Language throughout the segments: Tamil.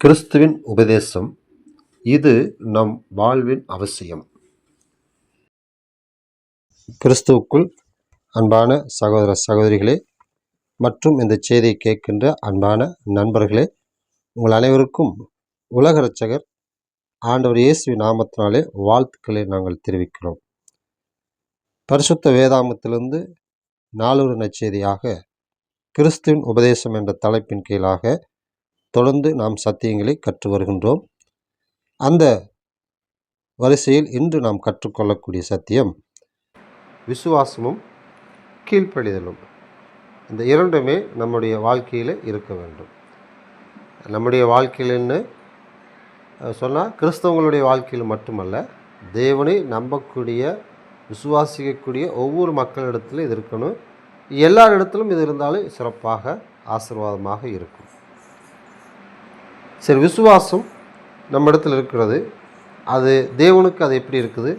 கிறிஸ்துவின் உபதேசம் இது நம் வாழ்வின் அவசியம். கிறிஸ்துவுக்குள் அன்பான சகோதர சகோதரிகளே மற்றும் இந்த செய்தியை கேட்கின்ற அன்பான நண்பர்களே, உங்கள் அனைவருக்கும் உலக இரட்சகர் ஆண்டவர் இயேசுவின் நாமத்தினாலே வாழ்த்துக்களை நாங்கள் தெரிவிக்கிறோம். பரிசுத்த வேதாகமத்திலிருந்து நாளொரு நற்செய்தியாக கிறிஸ்துவின் உபதேசம் என்ற தலைப்பின் கீழாக தொடர்ந்து நாம் சத்தியங்களை கற்று வருகின்றோம். அந்த வரிசையில் இன்று நாம் கற்றுக்கொள்ளக்கூடிய சத்தியம் விசுவாசமும் கீழ்ப்படிதலும். இந்த இரண்டுமே நம்முடைய வாழ்க்கையில் இருக்க வேண்டும். நம்முடைய வாழ்க்கையில்னு சொன்னால் கிறிஸ்தவங்களுடைய வாழ்க்கையில் மட்டுமல்ல, தேவனை நம்பக்கூடிய விசுவாசிக்கக்கூடிய ஒவ்வொரு மக்களிடத்திலும் இது இருக்கணும். எல்லாரிடத்திலும் இது இருந்தாலும் சிறப்பாக ஆசீர்வாதமாக இருக்கும். சரி, விசுவாசம் நம்ம இடத்துல இருக்கிறது. அது தேவனுக்கு அது எப்படி இருக்குது,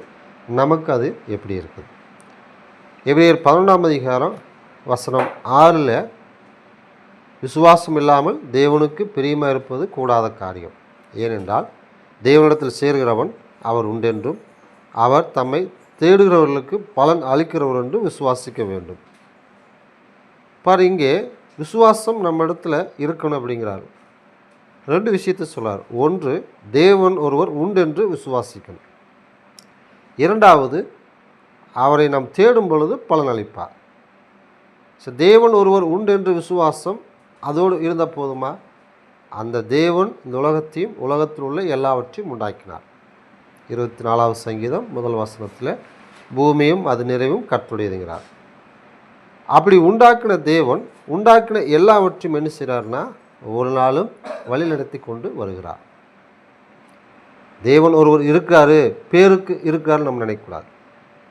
நமக்கு அது எப்படி இருக்குது? எபிரேயர் 11ஆம் அதிகாரம் வசனம் 6 விசுவாசம் இல்லாமல் தேவனுக்கு பிரியமாக இருப்பது கூடாத காரியம். ஏனென்றால் தேவனிடத்தில் சேர்கிறவன் அவர் உண்டென்றும் அவர் தம்மை தேடுகிறவர்களுக்கு பலன் அளிக்கிறவர் என்றும் விசுவாசிக்க வேண்டும். பாரு, இங்கே விசுவாசம் நம்ம இடத்துல இருக்கணும் அப்படிங்கிறார். ரெண்டு விஷயத்தை சொல்கிறார். ஒன்று, தேவன் ஒருவர் உண்டென்று விசுவாசிக்கணும். இரண்டாவது, அவரை நாம் தேடும் பொழுது பலன் அளிப்பார். ஸோ தேவன் ஒருவர் உண்டென்று விசுவாசம் அதோடு இருந்தால் போதுமா? அந்த தேவன் இந்த உலகத்தையும் உலகத்தில் உள்ள எல்லாவற்றையும் உண்டாக்கினார். 24வது சங்கீதம் 1 வசனத்தில் பூமியும் அது நிறைவும் கர்த்தருடையதுங்கிறார். அப்படி உண்டாக்கின தேவன் உண்டாக்கின எல்லாவற்றையும் என்ன செய்கிறார்னா ஒரு நாளும் வழி நடத்தி கொண்டு வருகிறார். தேவன் ஒருவர் இருக்கிறாரு, பேருக்கு இருக்கிறாருன்னு நம்ம நினைக்கக்கூடாது.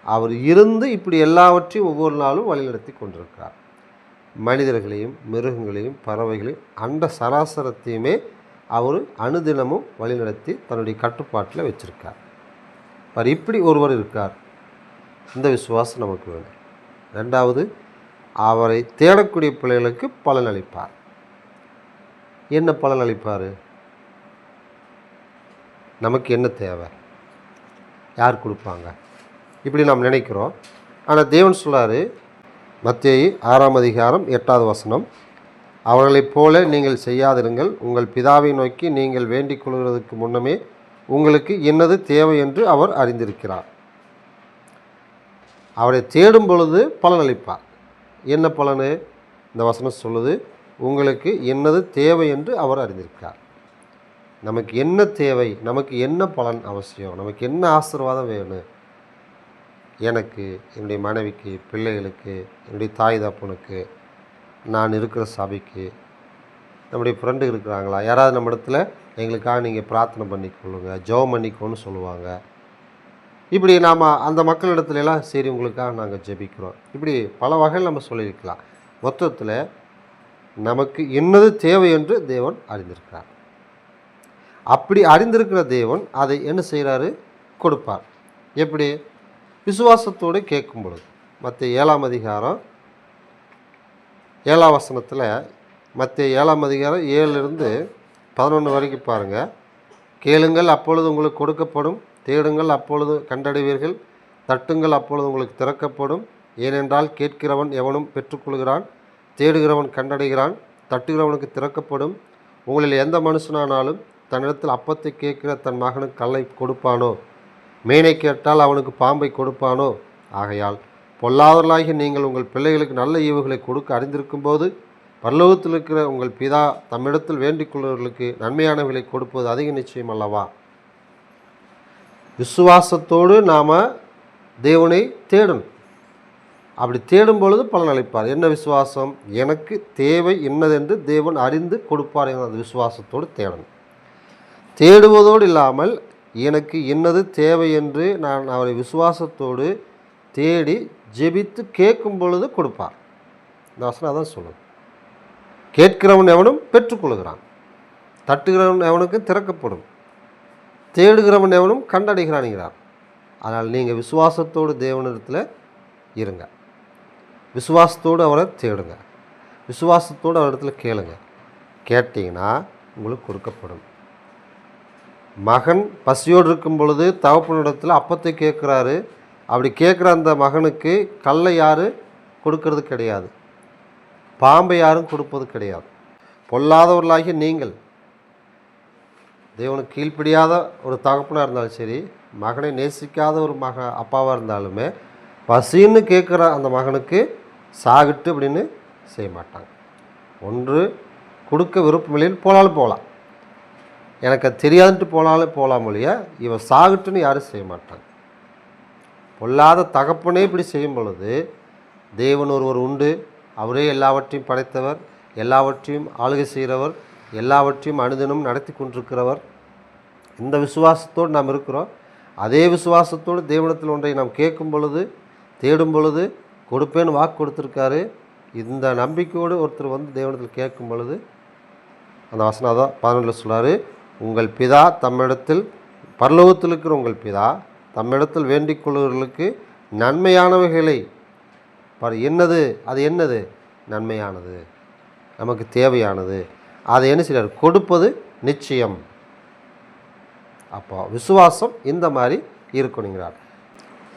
அவர் இருந்து இப்படி எல்லாவற்றையும் ஒவ்வொரு நாளும் வழி நடத்தி கொண்டிருக்கிறார். மனிதர்களையும் மிருகங்களையும் பறவைகளையும் அண்ட சராசரத்தையுமே அவர் அனுதினமும் வழி நடத்தி தன்னுடைய கட்டுப்பாட்டில் வச்சிருக்கார். அவர் இப்படி ஒருவர் இருக்கார். இந்த விசுவாசம் நமக்கு வேணும். ரெண்டாவது, அவரை தேடக்கூடிய பிள்ளைகளுக்கு பலன் அளிப்பார். என்ன பலன் அளிப்பார்? நமக்கு என்ன தேவை, யார் கொடுப்பாங்க, இப்படி நாம் நினைக்கிறோம். ஆனால் தேவன் சொல்கிறாரு, மத்தேயு 6ஆம் அதிகாரம் 8வது வசனம், அவர்களைப் போல நீங்கள் செய்யாதிருங்கள், உங்கள் பிதாவை நோக்கி நீங்கள் வேண்டிக் கொள்கிறதுக்கு முன்னமே உங்களுக்கு என்னது தேவை என்று அவர் அறிந்திருக்கிறார். அவரை தேடும் பொழுது பலன் அளிப்பார். என்ன பலனு? இந்த வசனம் சொல்லுது, உங்களுக்கு என்னது தேவை என்று அவர் அறிந்திருக்கிறார். நமக்கு என்ன தேவை, நமக்கு என்ன பலன் அவசியம், நமக்கு என்ன ஆசீர்வாதம் வேணும், எனக்கு, என்னுடைய மனைவிக்கு, பிள்ளைகளுக்கு, என்னுடைய தாய் தப்பனுக்கு, நான் இருக்கிற சபைக்கு, நம்முடைய ஃப்ரெண்டு இருக்கிறாங்களா, யாராவது நம்ம இடத்துல எங்களுக்காக நீங்கள் பிரார்த்தனை பண்ணிக்கொள்ளுங்க, ஜெபம் பண்ணிக்கோன்னு சொல்லுவாங்க. இப்படி நாம் அந்த மக்களிடத்துலலாம் சரி உங்களுக்காக நாங்கள் ஜெபிக்கிறோம், இப்படி பல வகையில் நம்ம சொல்லியிருக்கலாம். மொத்தத்தில் நமக்கு என்னது தேவை என்று தேவன் அறிந்திருக்கிறார். அப்படி அறிந்திருக்கிற தேவன் அதை என்ன செய்கிறாரு? கொடுப்பார். எப்படி? விசுவாசத்தோடு கேட்கும் பொழுது. மத்தேயு 7ஆம் அதிகாரம் 7ஆம் வசனத்தில், மத்தேயு 7ஆம் அதிகாரம் 7லிருந்து 11 வரைக்கும் பாருங்கள். கேளுங்கள் அப்பொழுது உங்களுக்கு கொடுக்கப்படும், தேடுங்கள் அப்பொழுது கண்டடைவீர்கள், தட்டுங்கள் அப்பொழுது உங்களுக்கு திறக்கப்படும். ஏனென்றால் கேட்கிறவன் எவனும் பெற்றுக்கொள்கிறான், தேடுகிறவன் கண்டடைகிறான், தட்டுகிறவனுக்கு திறக்கப்படும். உங்களில் எந்த மனுஷனானாலும் தன்னிடத்தில் அப்பத்தை கேட்கிற தன் மகனுக்கு கல்லை கொடுப்பானோ, மீனை கேட்டால் அவனுக்கு பாம்பை கொடுப்பானோ? ஆகையால் பொல்லாதவர்களாகிய நீங்கள் உங்கள் பிள்ளைகளுக்கு நல்ல ஈவுகளை கொடுக்க அறிந்திருக்கும் போது பரலோகத்தில் இருக்கிற உங்கள் பிதா தம்மிடத்தில் வேண்டிக் கொள்வர்களுக்கு நன்மையானவைகளை கொடுப்பது அதிக நிச்சயம் அல்லவா? விசுவாசத்தோடு நாம் தேவனை தேடணும். அப்படி தேடும் பொழுது பலன் அளிப்பார். என்ன விசுவாசம்? எனக்கு தேவை என்னதென்று தேவன் அறிந்து கொடுப்பார். அந்த விசுவாசத்தோடு தேடணும். தேடுவதோடு இல்லாமல் எனக்கு என்னது தேவை என்று நான் அவரை விசுவாசத்தோடு தேடி ஜெபித்து கேட்கும் பொழுது கொடுப்பார். இந்த வசனம் அதான் சொல்லுது. கேட்கிறவன் எவனும் பெற்றுக்கொள்கிறான், தட்டுகிறவன் எவனுக்கு திறக்கப்படும், தேடுகிறவன் எவனும் கண்டடைகிறான்கிறார். அதனால் நீங்கள் விசுவாசத்தோடு தேவனிடத்தில் இருங்க, விசுவாசத்தோடு அவரை தேடுங்க, விசுவாசத்தோடு அவரிடத்துல கேளுங்க. கேட்டிங்கன்னா உங்களுக்கு கொடுக்கப்படும். மகன் பசியோடு இருக்கும் பொழுது தகப்பனிடத்தில் அப்பத்தை கேட்குறாரு. அப்படி கேட்குற அந்த மகனுக்கு கல்லை யார் கொடுக்கறது கிடையாது, பாம்பை யாரும் கொடுப்பது கிடையாது. பொல்லாதவர்களாகிய நீங்கள், தேவனுக்கு கீழ்ப்படியாத ஒரு தகப்பனாக இருந்தாலும் சரி, மகனை நேசிக்காத ஒரு அப்பாவாக இருந்தாலுமே பசின்னு கேட்குற அந்த மகனுக்கு சாகிட்டு அப்படின்னு செய்ய மாட்டாங்க. ஒன்று கொடுக்க விருப்பமில்லைன்னு போனாலும் போகலாம், எனக்கு அது தெரியாதுன்ட்டு போனாலும் போகலாம் ஒழிய இவன் சாகிட்டுன்னு யாரும் செய்ய மாட்டாங்க. பொல்லாத தகப்பனே இப்படி செய்யும் பொழுது தேவன் ஒருவர் உண்டு, அவரே எல்லாவற்றையும் படைத்தவர், எல்லாவற்றையும் ஆளுகை செய்கிறவர், எல்லாவற்றையும் அனுதினம் நடத்தி கொண்டிருக்கிறவர். இந்த விசுவாசத்தோடு நாம் இருக்கிறோம். அதே விசுவாசத்தோடு தேவனிடத்தில் ஒன்றை நாம் கேட்கும் பொழுது, தேடும் பொழுது கொடுப்பேன்னு வாக்கு கொடுத்துருக்காரு. இந்த நம்பிக்கையோடு ஒருத்தர் வந்து தேவனிடத்தில் கேட்கும் பொழுது அந்த வசனம் தான் 11 சொல்கிறாரு, உங்கள் பிதா தம்மிடத்தில், பரலோகத்தில் இருக்கிற உங்கள் பிதா தம்மிடத்தில் வேண்டிக் கொள்வர்களுக்கு நன்மையானவைகளை என்னது, அது என்னது நன்மையானது, நமக்கு தேவையானது, அதை என்ன செய்கிறார், கொடுப்பது நிச்சயம். அப்போ விசுவாசம் இந்த மாதிரி இருக்கணுங்கிறார்.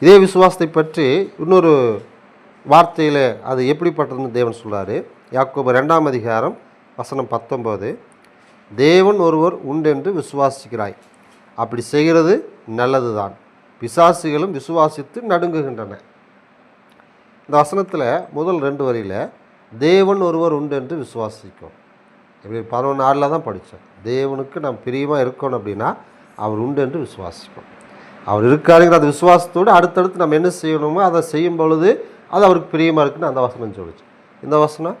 இதே விசுவாசத்தை பற்றி இன்னொரு வார்த்தையில் அது எப்படிப்பட்டதுன்னு தேவன் சொல்கிறாரு. யாக்கோபு 2ஆம் அதிகாரம் வசனம் 19, தேவன் ஒருவர் உண்டென்று விசுவாசிக்கிறாய், அப்படி செய்கிறது நல்லது தான், பிசாசுகளும் விசுவாசித்து நடுங்குகின்றன. இந்த வசனத்தில் முதல் 2 வரியில் தேவன் ஒருவர் உண்டு என்று விசுவாசிக்கும். எப்படி 11:6 தான் படித்தோம். தேவனுக்கு நாம் பிரியமாக இருக்கணும் அப்படின்னா அவர் உண்டு என்று விசுவாசிக்கும். அவர் இருக்காருங்கிற அந்த விசுவாசத்தோடு அடுத்தடுத்து நம்ம என்ன செய்யணுமோ அதை செய்யும் பொழுது அது அவருக்கு பிரியமாக இருக்குன்னு அந்த வசனம் சொல்லிச்சு. இந்த வசனம்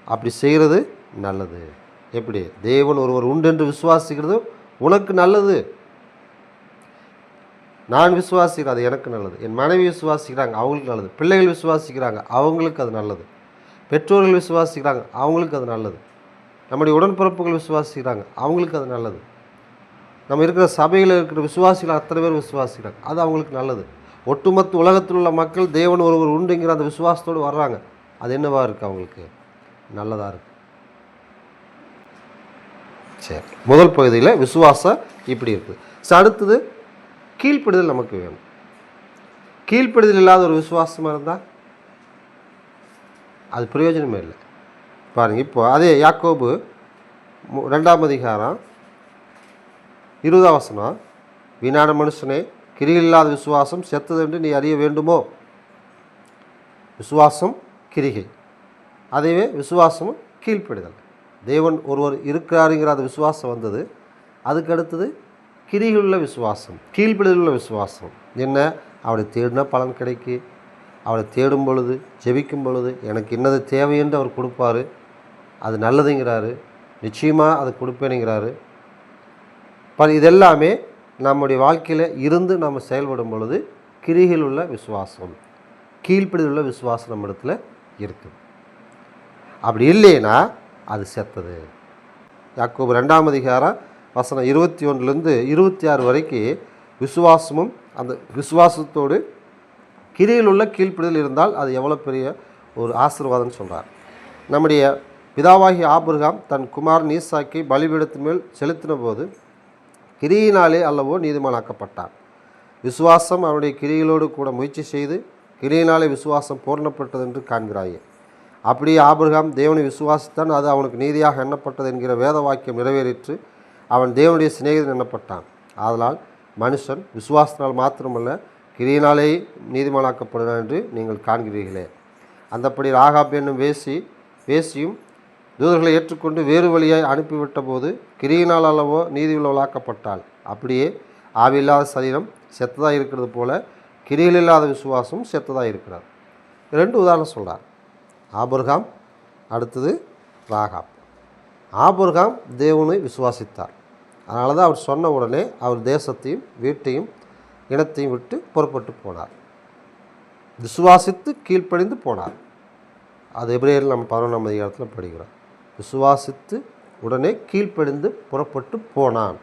அப்படி செய்கிறது நல்லது. எப்படி தேவன் ஒருவர் உண்டு என்று விசுவாசிக்கிறது உனக்கு நல்லது. நான் விசுவாசிக்கிறேன், அது எனக்கு நல்லது. என் மனைவி விசுவாசிக்கிறாங்க, அவங்களுக்கு நல்லது. பிள்ளைகள் விசுவாசிக்கிறாங்க, அவங்களுக்கு அது நல்லது. பெற்றோர்கள் விசுவாசிக்கிறாங்க, அவங்களுக்கு அது நல்லது. நம்முடைய உடன்பிறப்புகள் விசுவாசிக்கிறாங்க, அவங்களுக்கு அது நல்லது. நம்ம இருக்கிற சபையில் இருக்கிற விசுவாசிகள் அத்தனை பேர் விசுவாசிக்கிறாங்க, அது அவங்களுக்கு நல்லது. ஒட்டுமொத்த உலகத்தில் உள்ள மக்கள் தேவன் ஒருவர் உண்டுங்கிற அந்த விசுவாசத்தோடு வர்றாங்க, அது என்னவா இருக்குது, அவங்களுக்கு நல்லதாக இருக்குது. சரி, முதல் பகுதியில் விசுவாசம் இப்படி இருக்குது. அடுத்தது கீழ்ப்படுதல் நமக்கு வேணும். கீழ்ப்படுதல் இல்லாத ஒரு விசுவாசமாக இருந்தால் அது பிரயோஜனமே இல்லை. பாருங்கள், இப்போ அதே யாக்கோபு 2ஆம் அதிகாரம் 20ஆம் வசனம், வீணான மனுஷனே, கிரிகள் இல்லாத விசுவாசம் செத்தது என்று நீ அறிய வேண்டுமோ. விசுவாசம் கிரிகை, அதுவே விசுவாசமும் கீழ்ப்படுதல். தேவன் ஒருவர் இருக்கிறாருங்கிற அந்த விசுவாசம் வந்தது. அதுக்கு அடுத்தது கிரிகள் உள்ள விசுவாசம், கீழ்ப்படுதல் உள்ள விசுவாசம். என்ன, அவரை தேடினா பலன் கிடைக்கு, அவரை தேடும் பொழுது, ஜெபிக்கும் பொழுது எனக்கு என்னது தேவை என்று அவர் கொடுப்பார், அது நல்லதுங்கிறாரு, நிச்சயமாக அதை கொடுப்பேனுங்கிறாரு. இதெல்லாமே நம்முடைய வாழ்க்கையில் இருந்து நம்ம செயல்படும் பொழுது கிரிகள் உள்ள விசுவாசம், கீழ்ப்படுதல் உள்ள விசுவாசம் நம்ம இடத்துல இருக்குது. அப்படி இல்லைன்னா அது செத்தது. யாக்கோபு 2ஆம் அதிகாரம் வசனம் 21லேருந்து 26 வரைக்கும் விசுவாசமும் அந்த விசுவாசத்தோடு கிரியில் உள்ள கீழ்ப்படுதல் இருந்தால் அது எவ்வளோ பெரிய ஒரு ஆசீர்வாதம்னு சொல்கிறார். நம்முடைய பிதாவாகிய ஆபிரகாம் தன் குமாரன் ஈசாக்கை பலிபீடத்தின் மேல் செலுத்தின போது கிரியினாலே அல்லவோ நீதிமானாக்கப்பட்டார். விசுவாசம் அவனுடைய கிரிகளோடு கூட முயற்சி செய்து கிரியினாலே விசுவாசம் பூர்ணப்பட்டது என்று காண்கிறாயே. அப்படியே ஆபிரகாம் தேவனை விசுவாசித்தான், அது அவனுக்கு நீதியாக எண்ணப்பட்டது என்கிற வேத வாக்கியம் நிறைவேறிற்று. அவன் தேவனுடைய சிநேகிதன் எண்ணப்பட்டான். ஆதலால் மனுஷன் விசுவாசத்தினால் மாத்திரமல்ல கிரியினாலே நீதிமானாக்கப்படுகிறான் என்று நீங்கள் காண்கிறீர்களே. அந்தப்படி ராகாப் என்னும் வேசியும் தூதர்களை ஏற்றுக்கொண்டு வேறு வழியாய் அனுப்பிவிட்ட போது கிரியினால் அல்லவோ நீதி உள்ளவளாக்கப்பட்டாள். அப்படியே ஆவியில்லாத சரீரம் செத்ததாக இருக்கிறது போல கிரியில் இல்லாத விசுவாசம் செத்ததாக இருக்கிறார். 2 உதாரணம் சொல்கிறார். ஆபிரகாம், அடுத்தது ராகாப். ஆபிரகாம் தேவனை விசுவாசித்தார். அதனால தான் அவர் சொன்ன உடனே அவர் தேசத்தையும் வீட்டையும் இனத்தையும் விட்டு புறப்பட்டு போனார். விசுவாசித்து கீழ்ப்படிந்து போனார். அது எபிரேயரில் நம்ம 11ஆம் அதிகாரத்தில் படிக்கிறோம். விசுவாசித்து உடனே கீழ்ப்படிந்து புறப்பட்டு போனான்.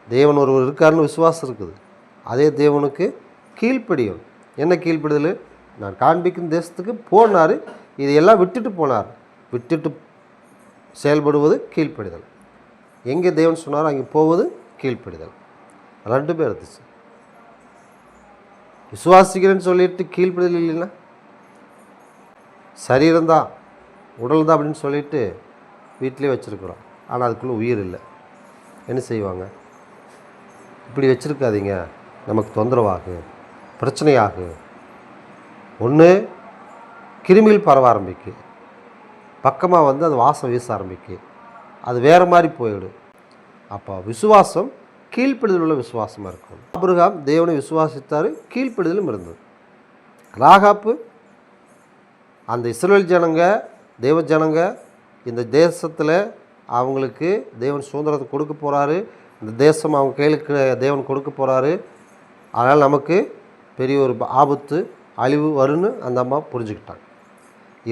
தேவன் ஒருவர் இருக்காருன்னு விசுவாசம் இருக்குது. அதே தேவனுக்கு கீழ்ப்படியும். என்ன கீழ்ப்படிதல், நான் காண்பிக்கும் தேசத்துக்கு போனார், இதையெல்லாம் விட்டுட்டு போனார். விட்டுட்டு செயல்படுவது கீழ்ப்படிதல். எங்கே தேவன் சொன்னாரோ அங்கே போவது கீழ்ப்படிதல். ரெண்டுமே இருந்துச்சு. விசுவாசிக்கிறேன்னு சொல்லிட்டு கீழ்ப்படிதல் இல்லைன்னா, சரீரம்தான் உடல் தான் அப்படின்னு சொல்லிட்டு வீட்டிலே வச்சுருக்குறோம், ஆனால் அதுக்குள்ளே உயிர் இல்லை. என்ன செய்வாங்க? இப்படி வச்சுருக்காதீங்க, நமக்கு தொந்தரவாகு, பிரச்சனையாகு. ஒன்று கிருமிகள் பரவ ஆரம்பிக்கு, பக்கமாக வந்து அது வாசம் வீச ஆரம்பிக்கு, அது வேறு மாதிரி போயிடும். அப்போ விசுவாசம் கீழ்ப்படிதல் உள்ள விசுவாசமாக இருக்கும். ஆபிரகாம் தேவனை விசுவாசித்தார், கீழ்ப்படிதலும் இருந்தது. ராகாப்பு அந்த இஸ்ரவேல் ஜனங்க, தேவ ஜனங்க, இந்த தேசத்தில் அவங்களுக்கு தேவன் சுதந்திரத்தை கொடுக்க போகிறாரு, இந்த தேசம் அவங்க கையிலுக்கு தேவன் கொடுக்க போகிறாரு, அதனால் நமக்கு பெரிய ஒரு ஆபத்து அழிவு வரும்னு அந்த அம்மா புரிஞ்சுக்கிட்டாங்க.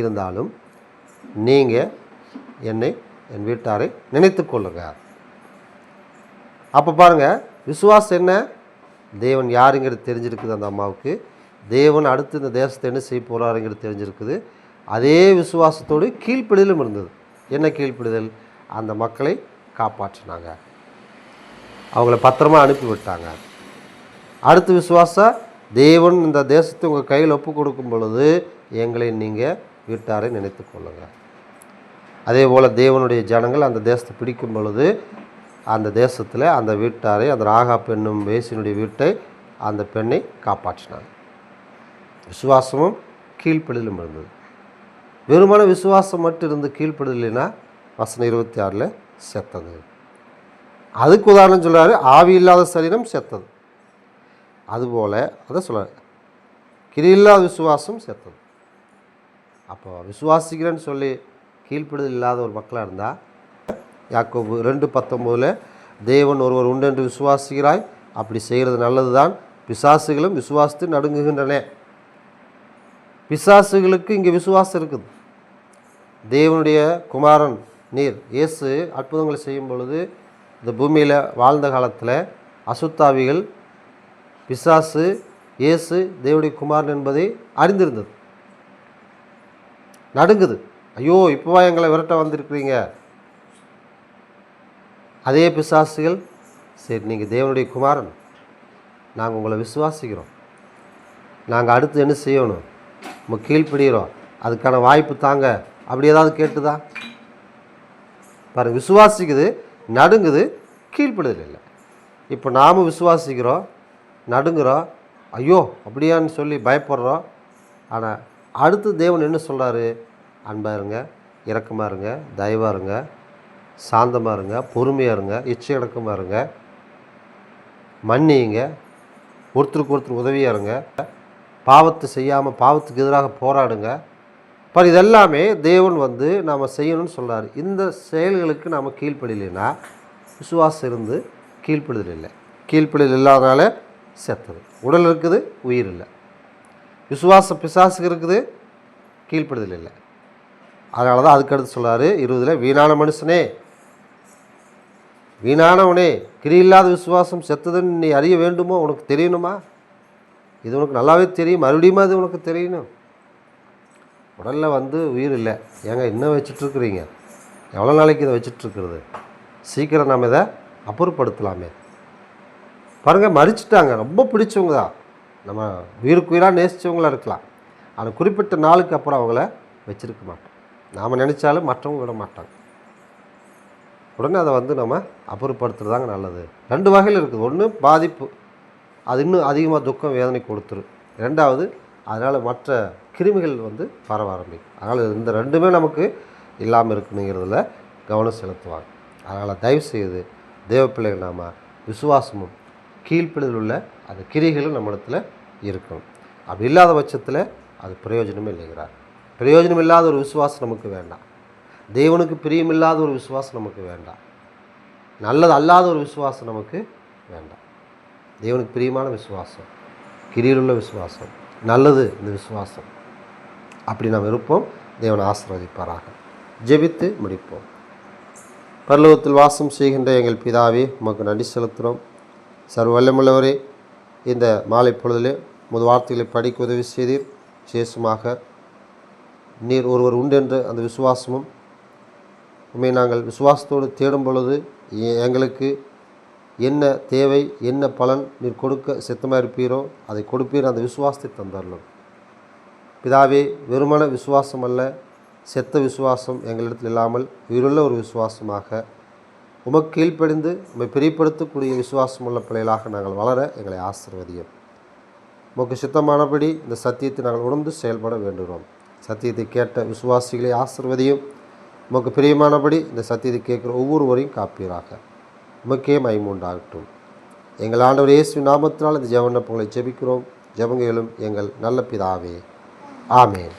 இருந்தாலும் நீங்கள் என்னை என் வீட்டாரை நினைத்து கொள்ளுங்க. அப்போ பாருங்கள், விசுவாசம் என்ன? தேவன் யாருங்கிறது தெரிஞ்சிருக்குது அந்த அம்மாவுக்கு. தேவன் அடுத்து இந்த தேசத்தை என்ன செய்ய போகிறாருங்கிறது தெரிஞ்சிருக்குது. அதே விசுவாசத்தோடு கீழ்ப்படிதலும் இருந்தது. என்ன கீழ்ப்படிதல்? அந்த மக்களை காப்பாற்றினாங்க, அவங்கள பத்திரமா அனுப்பி விட்டாங்க. அடுத்த விசுவாசம், தேவன் இந்த தேசத்தை உங்கள் கையில் ஒப்பு கொடுக்கும் பொழுது எங்களை நீங்கள் வீட்டாரை நினைத்து கொள்ளுங்கள். அதே போல் தேவனுடைய ஜனங்கள் அந்த தேசத்தை பிடிக்கும் பொழுது அந்த தேசத்தில் அந்த வீட்டாரை, அந்த ராகாப் என்னும் வேசினுடைய வீட்டை, அந்த பெண்ணை காப்பாற்றினாங்க. விசுவாசமும் கீழ்ப்படிதலும் இருந்தது. வெறுமான விசுவாசம் மட்டும் இருந்து கீழ்ப்படிதலைன்னா வசனம் 26 செத்தது. அதுக்கு உதாரணம் சொல்கிறாரு, ஆவி இல்லாத சரீரம் செத்தது. அதுபோல் அதை சொல்கிறார், கிரியில்லாத விசுவாசம் செத்தது. அப்போ விசுவாசிக்கிறேன்னு சொல்லி கீழ்ப்படிதல் இல்லாத ஒரு மக்களாக இருந்தால், யாக்கோபு 2:19 தேவன் ஒருவர் உண்டு என்று விசுவாசிக்கிறாய், அப்படி செய்கிறது நல்லது தான், பிசாசுகளும் விசுவாசித்து நடுங்குகின்றன. பிசாசுகளுக்கு இங்கே விசுவாசம் இருக்குது. தேவனுடைய குமாரன் நீர் இயேசு அற்புதங்களை செய்யும் பொழுது இந்த பூமியில் வாழ்ந்த காலத்தில் அசுத்தாவிகள், பிசாசு, இயேசு தேவனுடைய குமாரன் என்பதை அறிந்திருந்தது. நடுங்குது, ஐயோ இப்போவா எங்களை விரட்ட வந்திருக்கிறீங்க. அதே பிசாசுகள், சரி நீங்கள் தேவனுடைய குமாரன், நாங்கள் உங்களை விசுவாசிக்கிறோம், நாங்கள் அடுத்து என்ன செய்யணும், நம்ம கீழ்ப்படுகிறோம், அதுக்கான வாய்ப்பு தாங்க, அப்படி ஏதாவது கேட்டுதா? பாருங்கள், விசுவாசிக்குது, நடுங்குது, கீழ்ப்படுதல் இல்லை. இப்போ நாம் விசுவாசிக்கிறோம், நடுங்குறோம், ஐயோ அப்படியான்னு சொல்லி பயப்படுறோம். ஆனால் அடுத்து தேவன் என்ன சொல்கிறாரு? அன்பாக இருங்க, இரக்கமாக இருங்க, தயவாக இருங்க, சாந்தமாக இருங்க, பொறுமையாக இருங்க, இச்சையடக்கமாக இருங்க, மன்னியுங்க, ஒருத்தருக்கு ஒருத்தர் உதவியாக இருங்க, பாவத்தை செய்யாமல் பாவத்துக்கு எதிராக போராடுங்க. இப்போ இதெல்லாமே தேவன் வந்து நாம் செய்யணும்னு சொல்கிறார். இந்த செயல்களுக்கு நாம் கீழ்ப்படியலைன்னா விசுவாசம் இருந்து கீழ்ப்படுதல் இல்லை. கீழ்ப்படுதல் இல்லாதனால செத்தது. உடல் இருக்குது, உயிர் இல்லை. விசுவாசம் பிசாசுக்கு இருக்குது, கீழ்ப்படுதல் இல்லை. அதனால தான் அதுக்கடுத்து சொல்கிறாரு 20 வீணான மனுஷனே, வீணானவனே, கிரியில்லாத விசுவாசம் செத்ததுன்னு நீ அறிய வேண்டுமோ? உனக்கு தெரியணுமா? இது உனக்கு நல்லாவே தெரியும், மறுபடியும் அது உனக்கு தெரியணும். உடலில் வந்து உயிர் இல்லை, ஏங்க இன்னும் வச்சிட்ருக்குறீங்க? எவ்வளோ நாளைக்கு இதை வச்சிட்ருக்கிறது? சீக்கிரம் நம்ம இதை அப்புறப்படுத்தலாமே. பாருங்கள், மறிச்சிட்டாங்க, ரொம்ப பிடிச்சவங்க தான், நம்ம உயிருக்கு உயிராக நேசித்தவங்களாக இருக்கலாம். ஆனால் குறிப்பிட்ட நாளுக்கு அப்புறம் அவங்கள வச்சுருக்க மாட்டோம். நாம் நினச்சாலும் மற்றவங்க விட மாட்டாங்க. உடனே அதை வந்து நம்ம அப்புறப்படுத்துறதாங்க நல்லது. 2 வகையில் இருக்குது. ஒன்று பாதிப்பு, அது இன்னும் அதிகமாக துக்கம் வேதனை கொடுத்துரும். 2வது அதனால் மற்ற கிருமிகள் வந்து பரவ ஆரம்பிக்கும். அதனால் இந்த 2மே நமக்கு இல்லாமல் இருக்கணுங்கிறதுல கவனம் செலுத்துவாங்க. அதனால் தயவுசெய்து தேவ பிள்ளைகள் நாம் விசுவாசமும் கீழ்ப்படிதல் உள்ள அந்த கிரிகளும் நம்மிடத்தில் இருக்கணும். அப்படி இல்லாத பட்சத்தில் அது பிரயோஜனமே இல்லைங்கிறார். பிரயோஜனம் இல்லாத ஒரு விசுவாசம் நமக்கு வேண்டாம். தேவனுக்கு பிரியமில்லாத ஒரு விசுவாசம் நமக்கு வேண்டாம். நல்லது அல்லாத ஒரு விசுவாசம் நமக்கு வேண்டாம். தேவனுக்கு பிரியமான விசுவாசம், கிரியிலுள்ள விசுவாசம், நல்லது இந்த விசுவாசம். அப்படி நாம் இருப்போம். தேவன் ஆசீர்வதிப்பாராக. ஜெபித்து முடிப்போம். பரலோகத்தில் வாசம் செய்கின்ற எங்கள் பிதாவே, உமக்கு நன்றி செலுத்துகிறோம். சர்வ வல்லமுள்ளவரே, இந்த மாலை பொழுதிலே உமது வார்த்தைகளை படிக்க உதவி செய்தீர். விசேஷமாக நீர் ஒருவர் உண்டு என்ற அந்த விசுவாசமும் உண்மை நாங்கள் விசுவாசத்தோடு தேடும் பொழுது எங்களுக்கு என்ன தேவை, என்ன பலன் நீர் கொடுக்க சித்தமாக இருப்பீரோ அதை கொடுப்பீர். அந்த விசுவாசத்தை தந்தரலும் பிதாவே. வெறுமன விசுவாசம் அல்ல, செத்த விசுவாசம் எங்களிடத்தில் இல்லாமல் உயிருள்ள ஒரு விசுவாசமாக உமக்கு கீழ்ப்படிந்து உம்மை பிரியப்படுத்தக்கூடிய விசுவாசம் உள்ள பிள்ளைகளாக நாங்கள் வளர எங்களை ஆசீர்வதியும். உமக்கு சித்தமானபடி இந்த சத்தியத்தை நாங்கள் உணர்ந்து செயல்பட வேண்டுகிறோம். சத்தியத்தை கேட்ட விசுவாசிகளை ஆசீர்வதியும். உமக்கு பிரியமானபடி இந்த சத்தியத்தை கேட்குற ஒவ்வொருவரையும் காப்பீராக. உமக்கே மகிமை உண்டாகட்டும். எங்கள் ஆண்டவர் இயேசு நாமத்தினால் இந்த ஜெபங்களை ஜெபிக்கிறோம். ஜெபங்களும் எங்கள் நல்ல பிதாவே. ஆமென்.